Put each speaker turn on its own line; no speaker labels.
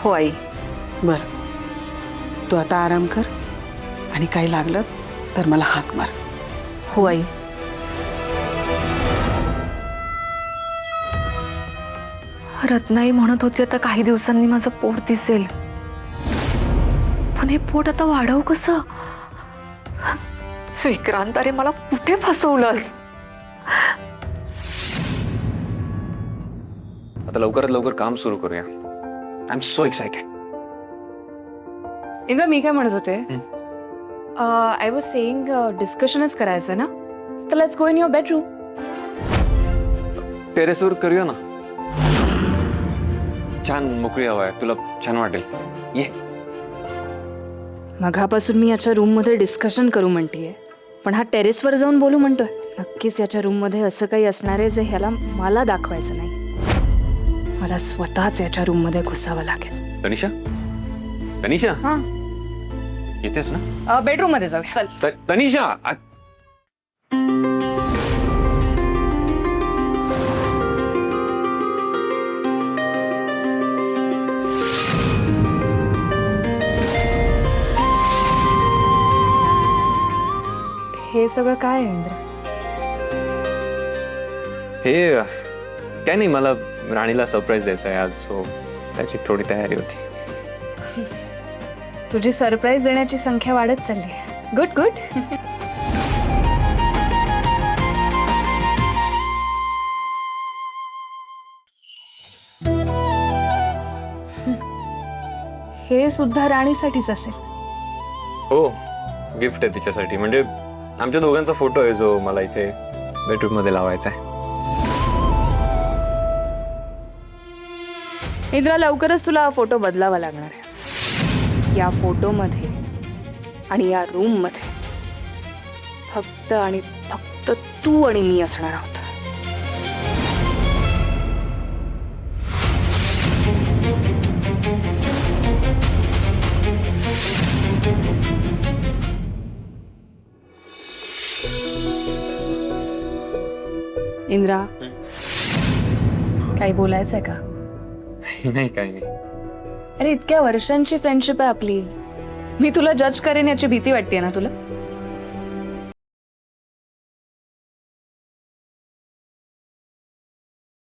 हो आई.
बरं, तू आता आराम कर आणि काही लागलं तर मला हाक मार.
हो आई. रत्नाई म्हणत होती आता काही दिवसांनी माझं पोट दिसेल, पण हे पोट आता वाढवू कसं? विक्रांत, अरे मला कुठे फसवलंस?
आता लवकरात लवकर काम सुरू करूया. I am so excited.
Indra, मी काय म्हणत होते, आय वॉज सेइंग डिस्कशनच करायचं ना, तर let's go in your bedroom.
टेरेसवर करूया ना. छान मोकळी हवा आहे, तुला छान वाटेल. ये.
मघापासून मी याच्या रूममध्ये डिस्कशन करू म्हणतेय, पण हा टेरेसवर जाऊन बोलू म्हणतोय. नक्कीच याच्या रूममध्ये असं काही असणार आहे जे ह्याला मला दाखवायचं नाही. मला स्वतःच याच्या रूममध्ये घुसावं लागेल.
तनिषा, तनिषा,
हां,
येतेस ना?
बेडरूममध्ये जाऊया.
तनिषा,
हे सगळं काय आहे इंद्र?
हे काय नाही, मला राणीला सरप्राईज द्यायचं आहे आज, सो त्याची थोडी तयारी होती.
तुझी सरप्राईज देण्याची संख्या वाढत चालली आहे. Good good. हे सुद्धा राणीसाठीच असेल.
हो, गिफ्ट आहे तिच्यासाठी. म्हणजे आमच्या दोघांचा फोटो आहे जो मला इथे बेडरूम मध्ये लावायचा आहे.
इंद्रा, लवकरच तुला हा फोटो बदलावा लागणार आहे. या फोटोमध्ये आणि या रूममध्ये फक्त आणि फक्त तू आणि मी असणार आहोत. इंद्रा, काही बोलायचंय का?
नाही, काही नाही.
अरे, इतक्या वर्षांची फ्रेंडशिप आहे आपली. मी तुला जज करेन याची भीती वाटते ना तुला?